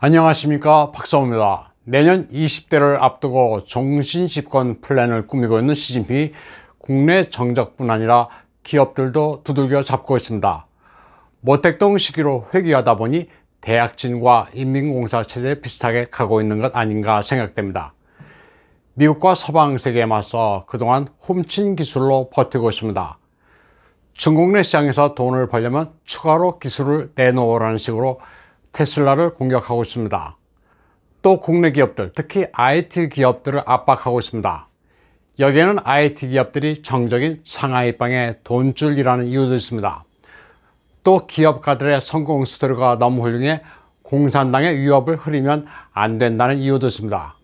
안녕하십니까, 박사호입니다. 내년 20대를 앞두고 종신집권 플랜을 꾸미고 있는 시진핑이 국내 정적뿐 아니라 기업들도 두들겨 잡고 있습니다. 모택동 시기로 회귀하다 보니 대약진과 인민공사 체제에 비슷하게 가고 있는 것 아닌가 생각됩니다. 미국과 서방 세계에 맞서 그동안 훔친 기술로 버티고 있습니다. 중국 내 시장에서 돈을 벌려면 추가로 기술을 내놓으라는 식으로 테슬라를 공격하고 있습니다. 또 국내 기업들, 특히 IT 기업들을 압박하고 있습니다. 여기에는 IT 기업들이 정적인 상하이방에 돈줄이라는 이유도 있습니다. 또 기업가들의 성공 스토리가 너무 훌륭해 공산당의 위협을 흐리면 안 된다는 이유도 있습니다.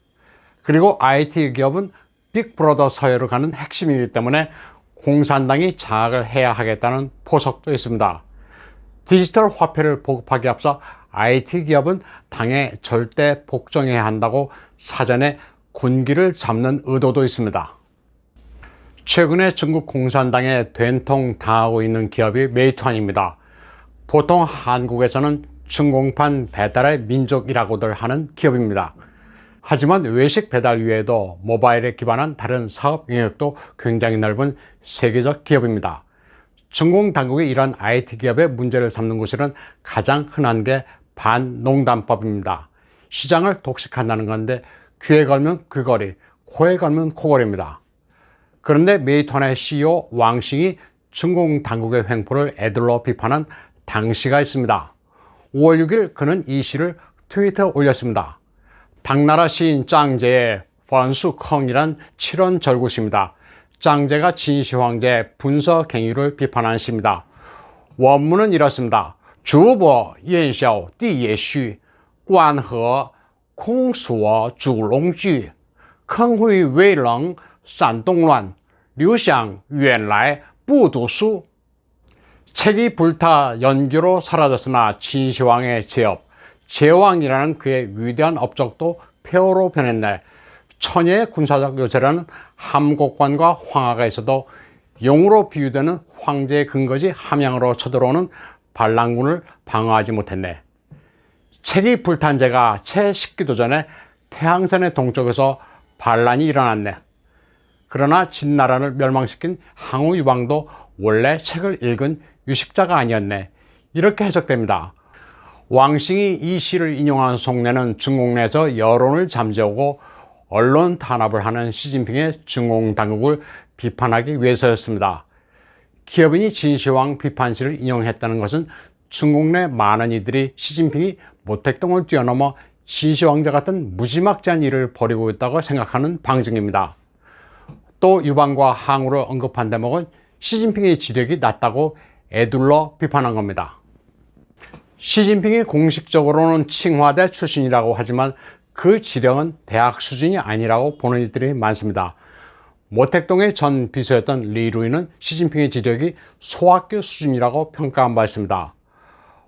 그리고 IT 기업은 빅브라더 서열을 가는 핵심이기 때문에 공산당이 장악을 해야 하겠다는 포석도 있습니다. 디지털 화폐를 보급하기 앞서 IT 기업은 당에 절대 복종해야 한다고 사전에 군기를 잡는 의도도 있습니다. 최근에 중국 공산당에 된통당하고 있는 기업이 메이투안입니다. 보통 한국에서는 중공판 배달의 민족이라고들 하는 기업입니다. 하지만 외식 배달 외에도 모바일에 기반한 다른 사업 영역도 굉장히 넓은 세계적 기업입니다. 중공 당국이 이런 IT 기업의 문제를 삼는 곳에는 가장 흔한 게 반농단법입니다. 시장을 독식한다는 건데 귀에 걸면 귀걸이, 코에 걸면 코걸이입니다. 그런데 메이투안의 CEO 왕싱이 중공 당국의 횡포를 에둘러 비판한 당시가 있습니다. 5월 6일 그는 이 시를 트위터에 올렸습니다. 당나라 시인 짱제의 번수컹이란 칠원절구시입니다. 짱제가 진시황제의 분서갱유를 비판한 시입니다. 원문은 이렇습니다. 주보 연샤오 디예슈 관허 콩수어 주롱쥐坑会 외렁 산동란 류샹原来 不读书 책이 불타 연기로 사라졌으나 진시황의 제업, 제왕이라는 그의 위대한 업적도 폐허로 변했네. 천예의 군사적 요새라는 함곡관과 황하가 있어도 용으로 비유되는 황제의 근거지 함양으로 쳐들어오는 반란군을 방어하지 못했네. 책이 불탄 제가 채 식기도 전에 태항산의 동쪽에서 반란이 일어났네. 그러나 진나라를 멸망시킨 항우 유방도 원래 책을 읽은 유식자가 아니었네. 이렇게 해석됩니다. 왕싱이 이 시를 인용한 속내는 중국 내에서 여론을 잠재우고 언론 탄압을 하는 시진핑의 중공 당국을 비판하기 위해서였습니다. 기업인이 진시황 비판시를 인용했다는 것은 중국 내 많은 이들이 시진핑이 모택동을 뛰어넘어 진시황제 같은 무지막지한 일을 벌이고 있다고 생각하는 방증입니다. 또 유방과 항우를 언급한 대목은 시진핑의 지력이 낮다고 에둘러 비판한 겁니다. 시진핑이 공식적으로는 칭화대 출신이라고 하지만 그 지력은 대학 수준이 아니라고 보는 이들이 많습니다. 모택동의 전 비서였던 리루이는 시진핑의 지력이 소학교 수준이라고 평가한 바 있습니다.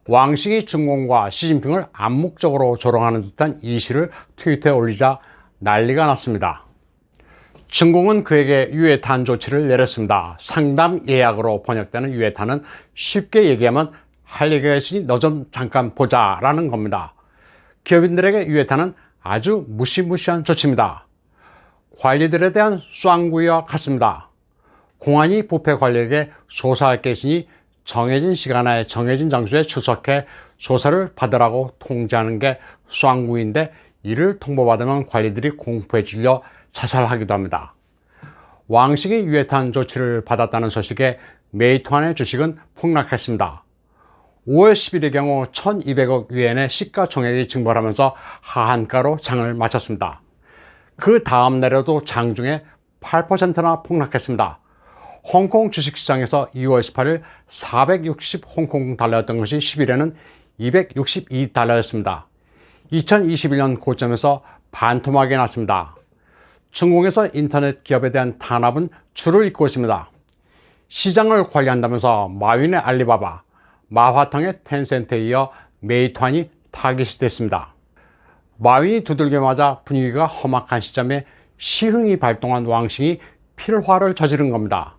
왕싱이 중공과 시진핑을 암묵적으로 조롱하는 듯한 이 시를 트위터에 올리자 난리가 났습니다. 중공은 그에게 유해탄 조치를 내렸습니다. 상담 예약으로 번역되는 유해탄은 쉽게 얘기하면 할 얘기가 있으니 너 좀 잠깐 보자 라는 겁니다. 기업인들에게 유해탄은 아주 무시무시한 조치입니다. 관리들에 대한 쌍구이와 같습니다. 공안이 부패 관리에게 조사할 게 있으니 정해진 시간에 정해진 장소에 출석해 조사를 받으라고 통지하는 게 쌍구이인데 이를 통보받으면 관리들이 공포에 질려 자살하기도 합니다. 왕싱이 유해탄 조치를 받았다는 소식에 메이투안의 주식은 폭락했습니다. 5월 10일의 경우 1200억 위엔의 시가총액이 증발하면서 하한가로 장을 마쳤습니다. 그 다음 날에도 장중에 8%나 폭락했습니다. 홍콩 주식시장에서 2월 18일 460 홍콩 달러였던 것이 10일에는 262달러였습니다. 2021년 고점에서 반토막이 났습니다. 중국에서 인터넷 기업에 대한 탄압은 줄을 잇고 있습니다. 시장을 관리한다면서 마윈의 알리바바, 마화탕의 텐센트에 이어 메이투안이 타깃이 됐습니다. 마윈이 두들겨 맞아 분위기가 험악한 시점에 시흥이 발동한 왕싱이 필화를 저지른 겁니다.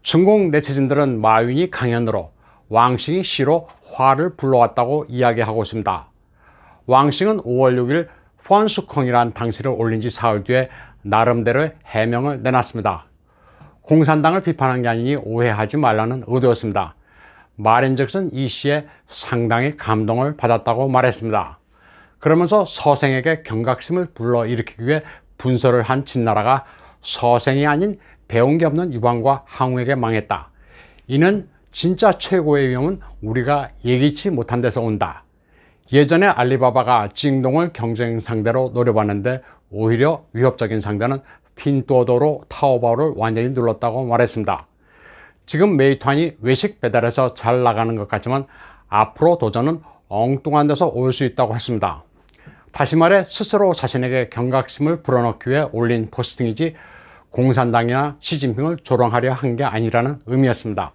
중국 네티즌들은 마윈이 강연으로 왕싱이 시로 화를 불러왔다고 이야기하고 있습니다. 왕싱은 5월 6일 펀수컹이란 당시를 올린 지 사흘 뒤에 나름대로의 해명을 내놨습니다. 공산당을 비판한 게 아니니 오해하지 말라는 의도였습니다. 말인즉슨 이 시에 상당히 감동을 받았다고 말했습니다. 그러면서 서생에게 경각심을 불러일으키기 위해 분서를 한 진나라가 서생이 아닌 배운 게 없는 유방과 항우에게 망했다. 이는 진짜 최고의 위험은 우리가 예기치 못한 데서 온다. 예전에 알리바바가 징동을 경쟁 상대로 노려봤는데 오히려 위협적인 상대는 핀뚜어도로 타오바오를 완전히 눌렀다고 말했습니다. 지금 메이투안이 외식 배달에서 잘 나가는 것 같지만 앞으로 도전은 엉뚱한 데서 올 수 있다고 했습니다. 다시 말해 스스로 자신에게 경각심을 불어넣기 위해 올린 포스팅이지 공산당이나 시진핑을 조롱하려 한 게 아니라는 의미였습니다.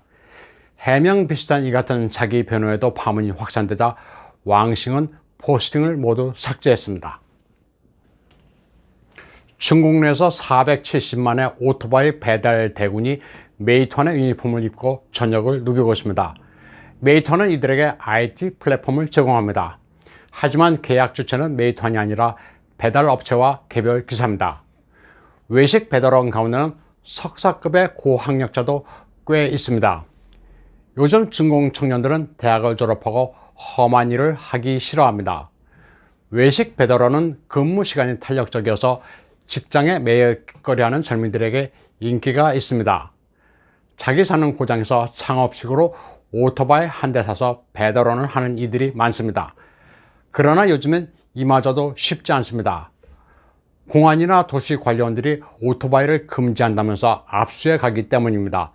해명 비슷한 이 같은 자기 변호에도 파문이 확산되자 왕싱은 포스팅을 모두 삭제했습니다. 중국 내에서 470만의 오토바이 배달 대군이 메이투안의 유니폼을 입고 저녁을 누비고 있습니다. 메이투안은 이들에게 IT 플랫폼을 제공합니다. 하지만 계약 주체는 메이투안이 아니라 배달 업체와 개별 기사입니다. 외식 배달원 가운데는 석사급의 고학력자도 꽤 있습니다. 요즘 중공 청년들은 대학을 졸업하고 험한 일을 하기 싫어합니다. 외식 배달원은 근무 시간이 탄력적이어서 직장에 매일거리하는 젊은이들에게 인기가 있습니다. 자기 사는 고장에서 창업식으로 오토바이 한 대 사서 배달원을 하는 이들이 많습니다. 그러나 요즘엔 이마저도 쉽지 않습니다. 공안이나 도시 관리원들이 오토바이를 금지한다면서 압수해 가기 때문입니다.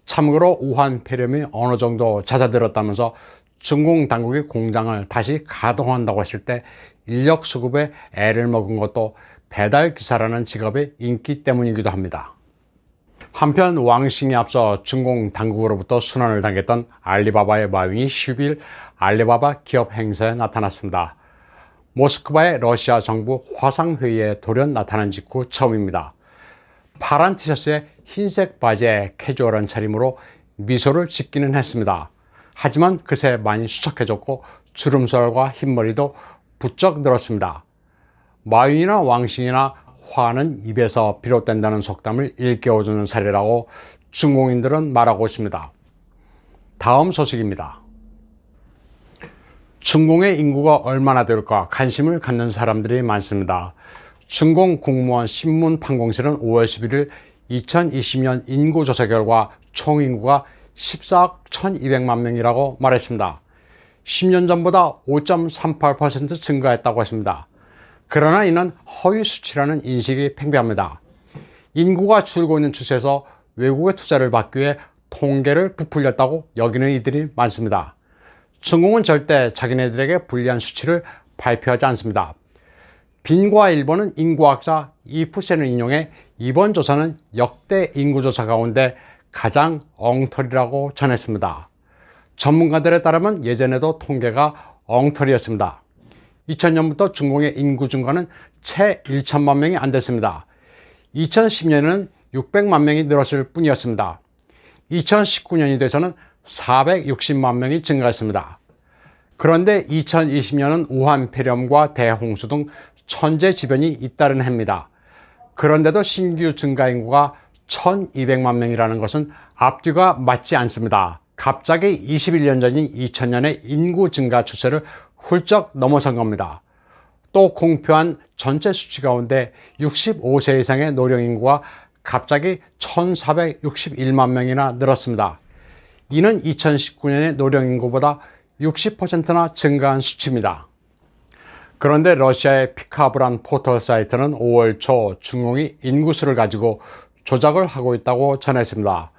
참고로 우한 폐렴이 어느 정도 잦아들었다면서 중공 당국이 공장을 다시 가동한다고 했을 때 인력 수급에 애를 먹은 것도 배달 기사라는 직업의 인기 때문이기도 합니다. 한편 왕싱에 앞서 중공 당국으로부터 순환을 당했던 알리바바의 마윈이 10일 알리바바 기업 행사에 나타났습니다. 모스크바의 러시아 정부 화상회의에 돌연 나타난 직후 처음입니다. 파란 티셔츠에 흰색 바지에 캐주얼한 차림으로 미소를 짓기는 했습니다. 하지만 그새 많이 수척해졌고 주름살과 흰머리도 부쩍 늘었습니다. 마윈이나 왕싱이나 화는 입에서 비롯된다는 속담을 일깨워주는 사례라고 중공인들은 말하고 있습니다. 다음 소식입니다. 중공의 인구가 얼마나 될까 관심을 갖는 사람들이 많습니다. 중공 국무원 신문판공실은 5월 11일 2020년 인구조사 결과 총인구가 14억 1200만 명이라고 말했습니다. 10년 전보다 5.38% 증가했다고 했습니다. 그러나 이는 허위 수치라는 인식이 팽배합니다. 인구가 줄고 있는 추세에서 외국의 투자를 받기 위해 통계를 부풀렸다고 여기는 이들이 많습니다. 중공은 절대 자기네들에게 불리한 수치를 발표하지 않습니다. 빈과 일본은 인구학자 이프센을 인용해 이번 조사는 역대 인구조사 가운데 가장 엉터리라고 전했습니다. 전문가들에 따르면 예전에도 통계가 엉터리였습니다. 2000년부터 중공의 인구 증가는 채 1천만 명이 안 됐습니다. 2010년에는 600만 명이 늘었을 뿐이었습니다. 2019년이 돼서는 460만 명이 증가했습니다. 그런데 2020년은 우한 폐렴과 대홍수 등 천재지변이 잇따른 해입니다. 그런데도 신규 증가 인구가 1200만 명이라는 것은 앞뒤가 맞지 않습니다. 갑자기 21년 전인 2000년의 인구 증가 추세를 훌쩍 넘어선 겁니다. 또 공표한 전체 수치 가운데 65세 이상의 노령인구가 갑자기 1461만 명이나 늘었습니다. 이는 2019년의 노령인구보다 60%나 증가한 수치입니다. 그런데 러시아의 피카브란 포털 사이트는 5월 초 중공이 인구수를 가지고 조작을 하고 있다고 전했습니다.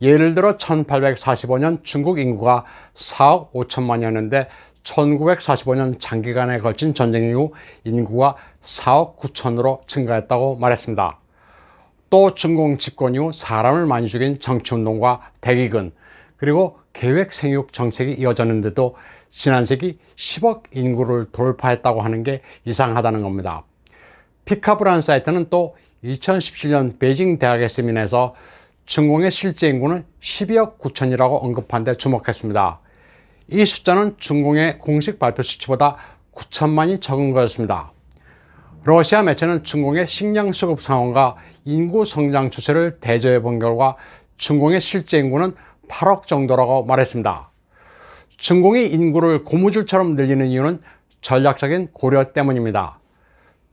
예를 들어 1845년 중국 인구가 4억 5천만이었는데 1945년 장기간에 걸친 전쟁 이후 인구가 4억 9천으로 증가했다고 말했습니다. 또 중공 집권 이후 사람을 많이 죽인 정치운동과 대기근 그리고 계획 생육 정책이 이어졌는데도 지난 세기 10억 인구를 돌파했다고 하는 게 이상하다는 겁니다. 피카브라는 사이트는 또 2017년 베이징 대학의 세미나에서 중공의 실제 인구는 12억 9천이라고 언급한 데 주목했습니다. 이 숫자는 중공의 공식 발표 수치보다 9천만이 적은 것이었습니다. 러시아 매체는 중공의 식량 수급 상황과 인구 성장 추세를 대조해 본 결과 중공의 실제 인구는 8억 정도라고 말했습니다. 중공이 인구를 고무줄처럼 늘리는 이유는 전략적인 고려 때문입니다.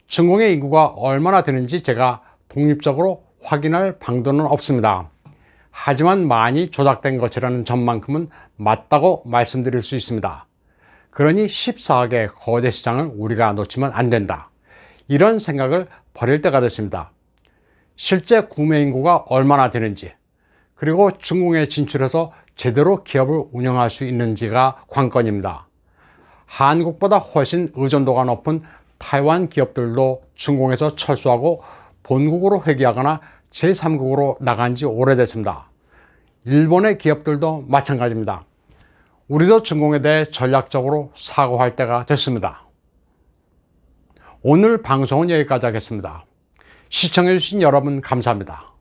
중공의 인구가 얼마나 되는지 제가 독립적으로 확인할 방도는 없습니다. 하지만 많이 조작된 것이라는 점만큼은 맞다고 말씀드릴 수 있습니다. 그러니 14억의 거대 시장을 우리가 놓치면 안 된다. 이런 생각을 버릴 때가 됐습니다. 실제 구매 인구가 얼마나 되는지, 그리고 중공에 진출해서 제대로 기업을 운영할 수 있는지가 관건입니다. 한국보다 훨씬 의존도가 높은 타이완 기업들도 중공에서 철수하고 본국으로 회귀하거나 제3국으로 나간 지 오래됐습니다. 일본의 기업들도 마찬가지입니다. 우리도 중공에 대해 전략적으로 사고할 때가 됐습니다. 오늘 방송은 여기까지 하겠습니다. 시청해주신 여러분 감사합니다.